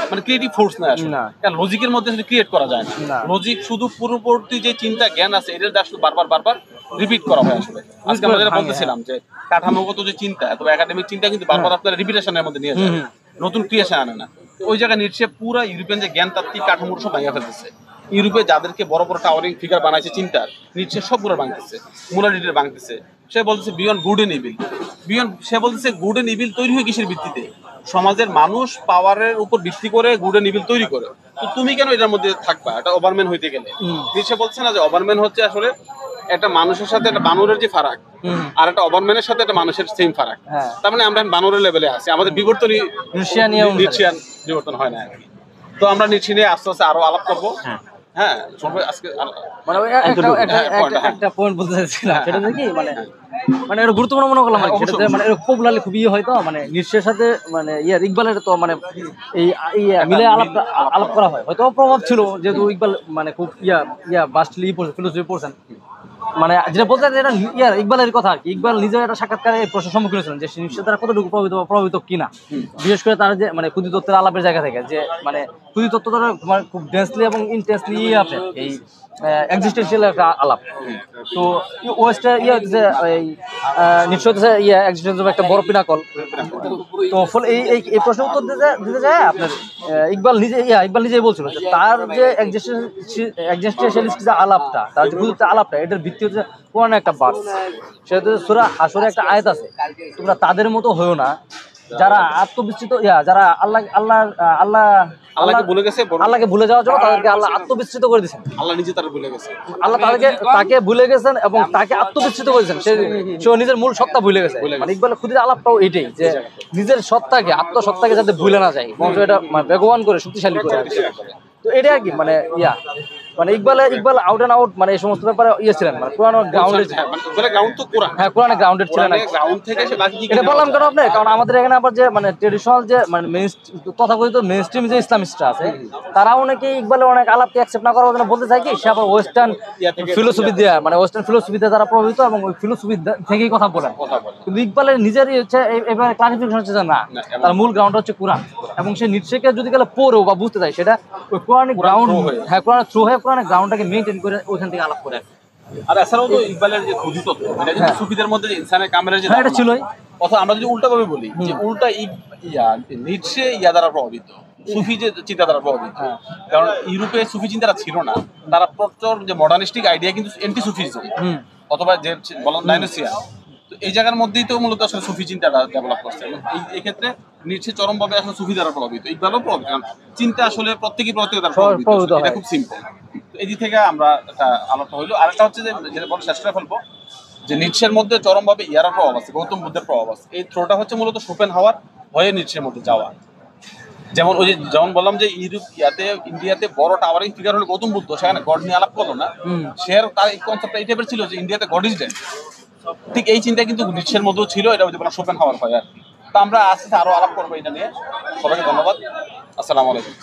মানে ক্রিয়েটিভ ফোর্স নাই আসলে। কারণ লজিকের মধ্যে আসলে ক্রিয়েট করা যায় না। লজিক শুধু পূর্ববর্তী যে চিন্তা জ্ঞান আছে, এটা আসলে বারবার রিপিট করা হয় আসলে। আজকে আমরা যেটা বলতেছিলাম যে কাঠামোগত যে চিন্তা, অথবা একাডেমিক চিন্তা কিন্তু বারবার আপনারা রিপিটেশনের মধ্যে নিয়ে যায়, নতুন ক্রিয়েশন আনে না। ওই জায়গায় নিচ্ছে পুরা ইউরোপিয়ান যে জ্ঞান তাত্ত্বিক কাঠামোর সব ভাঙিয়ে ফেলতেছে। ইউরোপে যাদেরকে বড় বড় টাওয়ারিং ফিগার বানাইছে চিন্তার, নিচ্ছে সবগুলো ভাঙতেছে, মোরালিটির ভাঙতেছে। সে বলতেছে বিয়ন্ড গুড এন্ড ইভিল, সে বলতেছে গুড এন্ড ইভিল তৈরি হয় কিসের ভিত্তিতে? সমাজের মানুষ পাওয়ারের উপর ভিত্তি করে গুড এন্ড ইভিল তৈরি করে। তো তুমি কেন এটার মধ্যে থাকবা, এটা ওভারম্যান হইতে গেলে? সে বলছে না যে ওভারম্যান হচ্ছে আসলে একটা মানুষের সাথে একটা বানরের যে ফারাক, আর একটা ওভারম্যানের সাথে একটা মানুষের সেম ফারাক। তার মানে আমরা বানরের লেভেলে আছি, আমাদের বিবর্তনই নিশ্চিয়ান বিবর্তন হয় না আর কি। তো আমরা নিশ্চয় নিয়ে আস্তে আস্তে আরো আলাপ করবো। হ্যাঁ, আজকে মানে একটা পয়েন্ট বলতে চাইছিলাম, সেটা কি মানে এটা গুরুত্বপূর্ণ মনে করলাম আর কি। সেটাতে মানে এর পপুলারলি খুবই হয়তো মানে নিশ্চয়ের সাথে মানে ইকবালের তো মানে এই মিলে আলাপ করা হয়, হয়তো প্রভাব ছিল, যেহেতু ইকবাল মানে খুব বাস্টলি পড়ছে, ফিলোসফি পড়ছেন। মানে যেটা বলতে এটা ইকবালের কথা আর কি। ইকবাল নিজের একটা সাক্ষাৎকারে এই প্রশ্নের সম্মুখীন হয়েছিলেন যে নিশ্চয় তারা কতটুকু প্রভাবিত কিনা, বিশেষ করে তারা যে মানে ক্ষুদি তত্ত্বের আলাপের জায়গা থেকে, যে মানে ক্ষুদি তত্ত্ব তারা খুব ডেন্সলি এবং ইন্টেন্সলি আছে এই এক্সিস্টেন্সিয়াল একটা আলাপ। তো ওয়েস্টে হচ্ছে এই নিশ্চয় হচ্ছে এক্সিস্টেন্সিয়াল একটা বড় পিনাকল। তো ফলে এই প্রশ্নের উত্তর দিতে যায় আপনার ইকবাল নিজেই বলছিল যে তার যে এক্সিস্টেন্সিয়ালিস্ট যে আলাপটা, তার যে ক্ষুদি আলাপটা, এটার ভিত্তি হচ্ছে কোরআনে একটা বার্স। সেটা হচ্ছে সূরা হাশরে একটা আয়াত আছে, তোমরা তাদের মতো হয়েও না যারা আত্মবিস্তৃত যারা আল্লাহকে ভুলে যাওয়ার জন্য তাদেরকে আল্লাহ আত্মবিস্তৃত করে দিয়েছেন। আল্লাহ নিজে তারা ভুলে গেছে, আল্লাহ তাকে ভুলে গেছেন এবং তাকে আত্মবিস্তৃত করেছেন। সে নিজের মূল সত্তা ভুলে গেছে। মানে ইকবালের ক্ষুদির আলাপটাও এটাই, যে নিজের সত্তাকে, আত্মসত্তাকে যাতে ভুলে না যায়, বরঞ্চ এটা বেগবান করে, শক্তিশালী করে। তো এটা আর কি মানে মানে ইকবাল আউট এন্ড আউট মানে এই সমস্ত ব্যাপারে ছিলেন, মানে কোরআন গ্রাউন্ডেড। হ্যাঁ, কোরআন গ্রাউন্ডেড ছিলেন। এটা বললাম কেন আপনি, কারণ আমাদের এখানে আবার যে মানে ট্রেডিশনাল যে মানে তথাকথিত মেইনস্ট্রিম যে ইসলামিস্টরা আছে, তারা অনেকেই ইকবালের অনেক আলাপকে অ্যাকসেপ্ট না করার জন্য বলতে চায় কি, সে আবার ওয়েস্টার্ন ফিলোসফি দিয়ে, মানে ওয়েস্টার্ন ফিলোসফিতে তারা প্রভাবিত এবং ওই ফিলোসফি থেকেই কথা বলেন। কিন্তু ইকবালের নিজেরই হচ্ছে এবারে ক্লারিফিকেশন হচ্ছে যে না, তার মূল গ্রাউন্ড হচ্ছে কোরআন, এবং সে নিশ্চয়কে যদি গেলে পড়েও বা বুঝতে চায়, সেটা ওই কোরআনিক গ্রাউন্ড, হ্যাঁ কোরআন থ্রু হয়ে কোরআনিক গ্রাউন্ডটাকে মেইনটেইন করে ওইখান থেকে আলাপ করে। আর এছাড়াও তো ইকবালের যে ক্ষুদি তত্ত্ব, এটা কিন্তু সুফিদের মধ্যে যে ইনসানের কামেলের যে এটা ছিলই। অথবা আমরা যদি উল্টা ভাবে বলি যে উল্টা নিচ্ছে দ্বারা প্রভাবিত, সুফি যে চিন্তা দ্বারা প্রভাবিত। কারণ ইউরোপে সুফি চিন্তাটা ছিল না, তারা প্রচুর যে মডার্নিস্টিক আইডিয়া কিন্তু এন্টি সুফিজম, অথবা যে বলেন ডাইনোসিয়ান। তো এই জায়গার মধ্যেই তো মূলত আসলে সুফি চিন্তাটা ডেভেলপ করছে। এই ক্ষেত্রে নিচ্ছে চরমভাবে আসলে সুফি দ্বারা প্রভাবিত, ইকবালও প্রভাবিত। কারণ চিন্তা আসলে প্রত্যেকেই প্রত্যেকের দ্বারা প্রভাবিত, এটা খুব সিম্পল। এই দিক থেকে আমরা একটা আলোচনা হইলো। আরেকটা হচ্ছে যে যেটা বলে শেষ করে ফেলবো, যে নিচ্ছের মধ্যে চরমভাবে ইয়ার প্রভাব আছে, গৌতম বুদ্ধের প্রভাব আছে। এই থ্রোটা হচ্ছে মূলত শোপেন হাওয়ার হয়ে নিচ্ছের মধ্যে যাওয়া। যেমন ওই যে যেমন বললাম যে ইন্ডিয়াতে বড় টাওয়ারিং ফিগার হলো গৌতম বুদ্ধ, সেখানে গড নিয়ে আলাপ করলো না, তার এই কনসেপ্টটা এই টাইপের ছিল যে ইন্ডিয়াতে গড ইজ ডেড। ঠিক এই চিন্তা কিন্তু নিচ্ছের মধ্যেও ছিল, এটা ওই যে শোপেন হাওয়ার হয় আর কি। তো আমরা আস্তে আস্তে আরো আলাপ করবো এটা নিয়ে। সবাইকে ধন্যবাদ, আসসালামু আলাইকুম।